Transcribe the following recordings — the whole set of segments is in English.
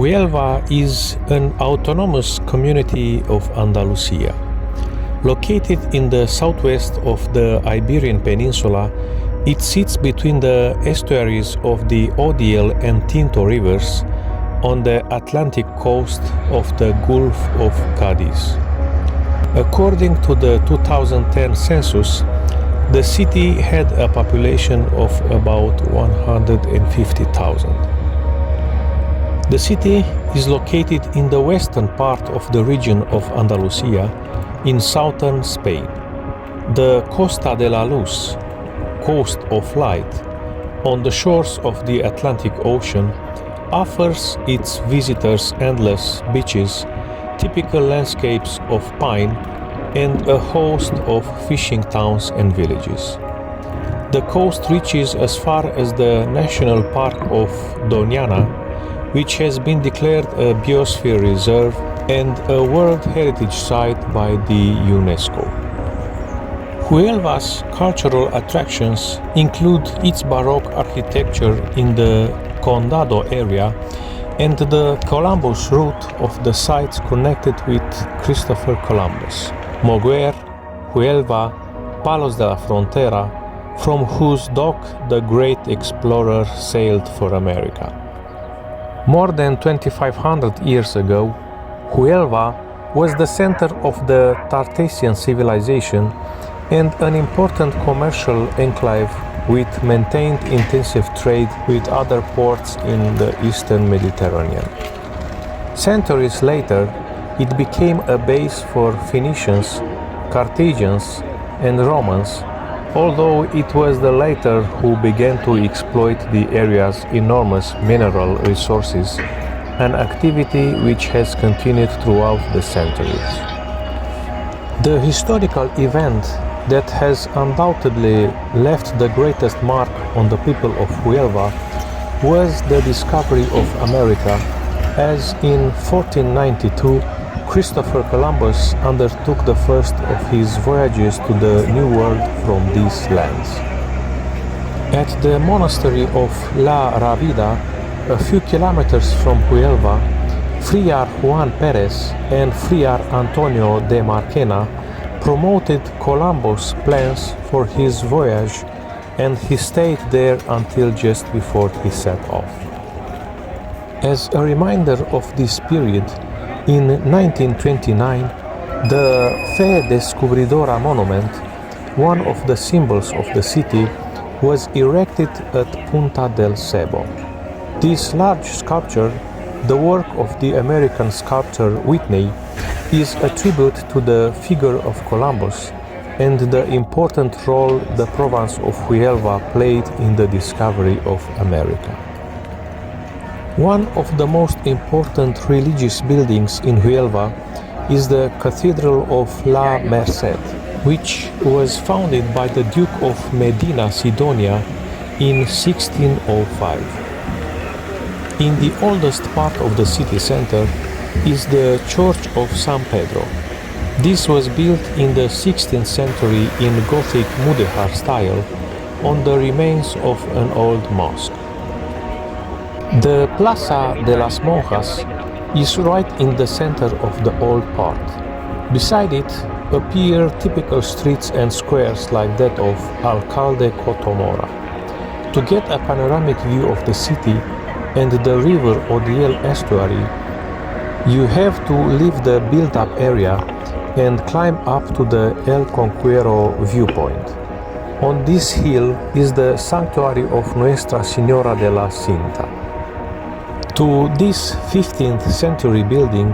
Huelva is an autonomous community of Andalusia. Located in the southwest of the Iberian Peninsula, it sits between the estuaries of the Odiel and Tinto rivers on the Atlantic coast of the Gulf of Cadiz. According to the 2010 census, the city had a population of about 150,000. The city is located in the western part of the region of Andalusia, in southern Spain. The Costa de la Luz, Coast of Light, on the shores of the Atlantic Ocean, offers its visitors endless beaches, typical landscapes of pine, and a host of fishing towns and villages. The coast reaches as far as the National Park of Doñana, which has been declared a biosphere reserve and a World Heritage Site by the UNESCO. Huelva's cultural attractions include its Baroque architecture in the Condado area and the Columbus route of the sites connected with Christopher Columbus, Moguer, Huelva, Palos de la Frontera, from whose dock the great explorer sailed for America. More than 2,500 years ago, Huelva was the center of the Tartessian civilization and an important commercial enclave with maintained intensive trade with other ports in the eastern Mediterranean. Centuries later, it became a base for Phoenicians, Carthaginians, and Romans, although it was the latter who began to exploit the area's enormous mineral resources, an activity which has continued throughout the centuries. The historical event that has undoubtedly left the greatest mark on the people of Huelva was the discovery of America, as in 1492 Christopher Columbus undertook the first of his voyages to the New World from these lands. At the monastery of La Rábida, a few kilometers from Huelva, Friar Juan Pérez and Friar Antonio de Marquena promoted Columbus' plans for his voyage, and he stayed there until just before he set off. As a reminder of this period, in 1929, the Fe Descubridora monument, one of the symbols of the city, was erected at Punta del Cebo. This large sculpture, the work of the American sculptor Whitney, is a tribute to the figure of Columbus and the important role the province of Huelva played in the discovery of America. One of the most important religious buildings in Huelva is the Cathedral of La Merced, which was founded by the Duke of Medina Sidonia in 1605. In the oldest part of the city center is the Church of San Pedro. This was built in the 16th century in Gothic mudéjar style on the remains of an old mosque. The Plaza de las Monjas is right in the center of the old part. Beside it appear typical streets and squares like that of Alcalde Cotomora. To get a panoramic view of the city and the River Odiel estuary, you have to leave the built-up area and climb up to the El Conquero viewpoint. On this hill is the sanctuary of Nuestra Señora de la Cinta. To this 15th century building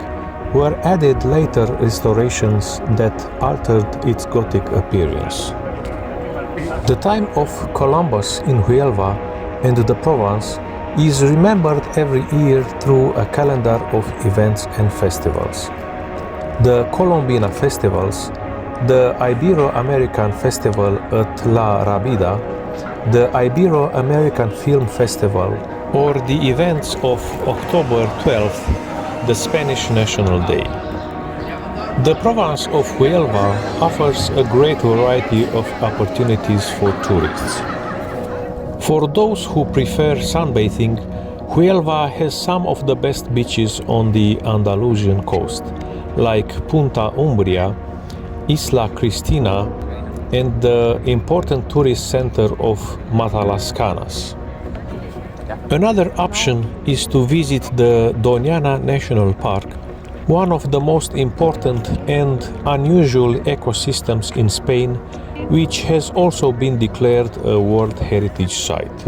were added later restorations that altered its Gothic appearance. The time of Columbus in Huelva and the Provence is remembered every year through a calendar of events and festivals. The Colombina festivals, the Ibero-American Festival at La Rábida, the Ibero-American Film Festival, or the events of October 12th, the Spanish National Day. The province of Huelva offers a great variety of opportunities for tourists. For those who prefer sunbathing, Huelva has some of the best beaches on the Andalusian coast, like Punta Umbria, Isla Cristina, and the important tourist center of Matalascanas. Another option is to visit the Doñana National Park, one of the most important and unusual ecosystems in Spain, which has also been declared a World Heritage Site.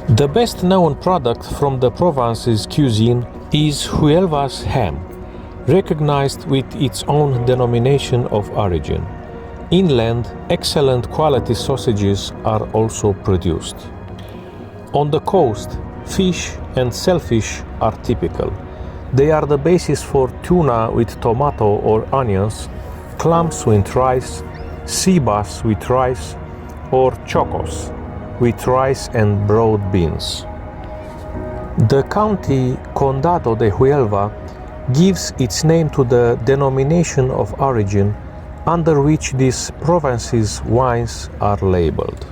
The best known product from the Provence's cuisine is Huelva's ham, recognized with its own denomination of origin. Inland, excellent quality sausages are also produced. On the coast, fish and shellfish are typical. They are the basis for tuna with tomato or onions, clams with rice, sea bass with rice, or chocos with rice and broad beans. The county Condado de Huelva gives its name to the denomination of origin under which these provinces' wines are labeled.